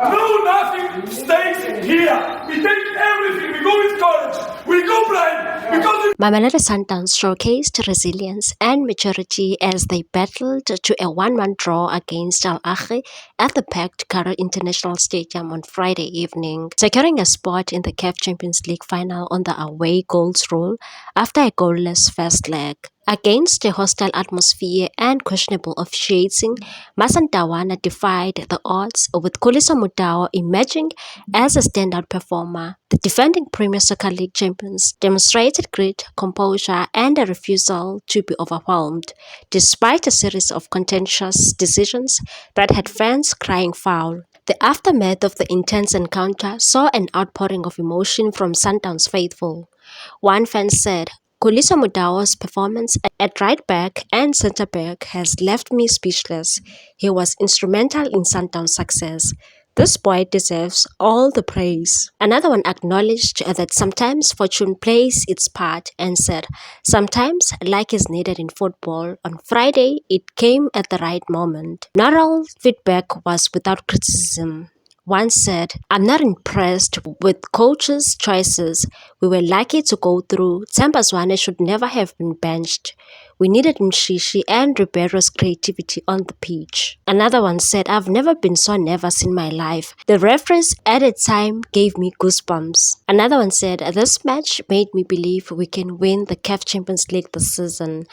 No, nothing stays here. We take everything. We go with courage. We go blind. Because Mamelodi Sundowns showcased resilience and maturity as they battled to a 1-1 draw against Al Ahly at the packed Cairo International Stadium on Friday evening, securing a spot in the CAF Champions League final on the away goals rule after a goalless first leg. Against a hostile atmosphere and questionable officiating, Masandawana defied the odds, with Khuliso Mudau emerging as a standout performer. The defending Premier Soccer League champions demonstrated grit, composure, and a refusal to be overwhelmed, despite a series of contentious decisions that had fans crying foul. The aftermath of the intense encounter saw an outpouring of emotion from Sundown's faithful. One fan said, Khuliso Mudau's performance at right back and centre back has left me speechless. He was instrumental in Sundown's success. This boy deserves all the praise. Another one acknowledged that sometimes fortune plays its part and said, sometimes luck is needed in football. On Friday, it came at the right moment. Not all feedback was without criticism. One said, I'm not impressed with coach's choices. We were lucky to go through. Zwane should never have been benched. We needed Mshishi and Ribeiro's creativity on the pitch. Another one said, I've never been so nervous in my life. The referees at a time gave me goosebumps. Another one said, this match made me believe we can win the CAF Champions League this season.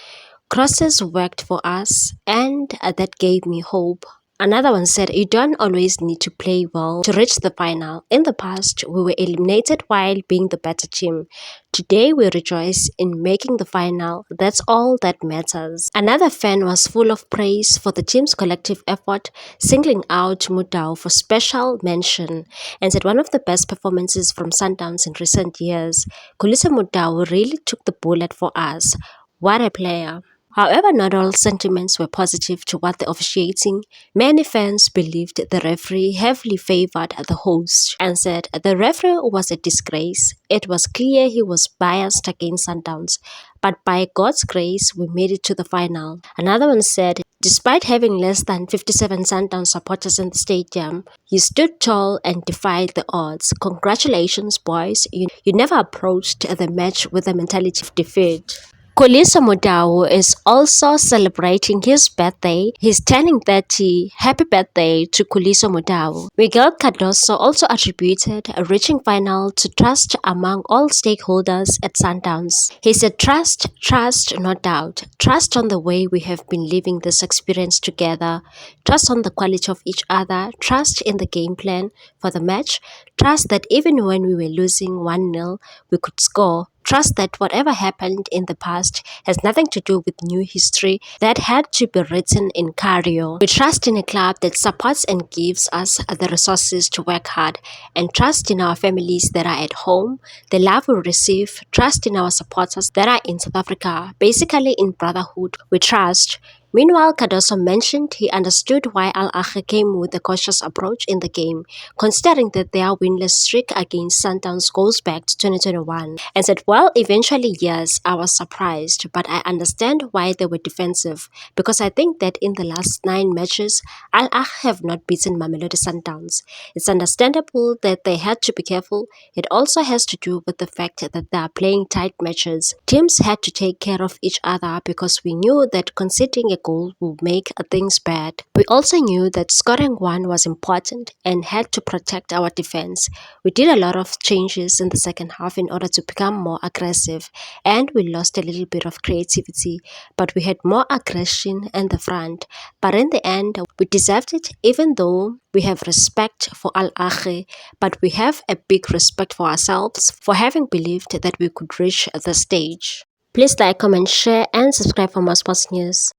Crosses worked for us and that gave me hope. Another one said, you don't always need to play well to reach the final. In the past, we were eliminated while being the better team. Today, we rejoice in making the final. That's all that matters. Another fan was full of praise for the team's collective effort, singling out Mudau for special mention, and said one of the best performances from Sundowns in recent years. Khuliso Mudau really took the bullet for us. What a player. However, not all sentiments were positive toward the officiating. Many fans believed the referee heavily favored the host and said the referee was a disgrace. It was clear he was biased against Sundowns, but by God's grace, we made it to the final. Another one said, despite having less than 57 Sundown supporters in the stadium, you stood tall and defied the odds. Congratulations, boys. You never approached the match with the mentality of defeat. Khuliso Mudau is also celebrating his birthday. He's turning 30. Happy birthday to Khuliso Mudau. Miguel Cardoso also attributed a reaching final to trust among all stakeholders at Sundowns. He said, trust, no doubt. Trust on the way we have been living this experience together. Trust on the quality of each other. Trust in the game plan for the match. Trust that even when we were losing 1-0, we could score. Trust that whatever happened in the past has nothing to do with new history that had to be written in Cairo. We trust in a club that supports and gives us the resources to work hard, and trust in our families that are at home, the love we receive, trust in our supporters that are in South Africa, basically in brotherhood. We trust. Meanwhile, Cardoso mentioned he understood why Al Ahly came with a cautious approach in the game, considering that their winless streak against Sundowns goes back to 2021, and said, well, eventually, yes, I was surprised, but I understand why they were defensive, because I think that in the last 9 matches, Al Ahly have not beaten Mamelodi Sundowns. It's understandable that they had to be careful. It also has to do with the fact that they are playing tight matches. Teams had to take care of each other because we knew that conceding a goal would make things bad. We also knew that scoring one was important and had to protect our defense. We did a lot of changes in the second half in order to become more aggressive, and we lost a little bit of creativity, but we had more aggression in the front. But in the end, we deserved it, even though we have respect for Al Ahly, but we have a big respect for ourselves for having believed that we could reach the stage. Please like, comment, share, and subscribe for more sports news.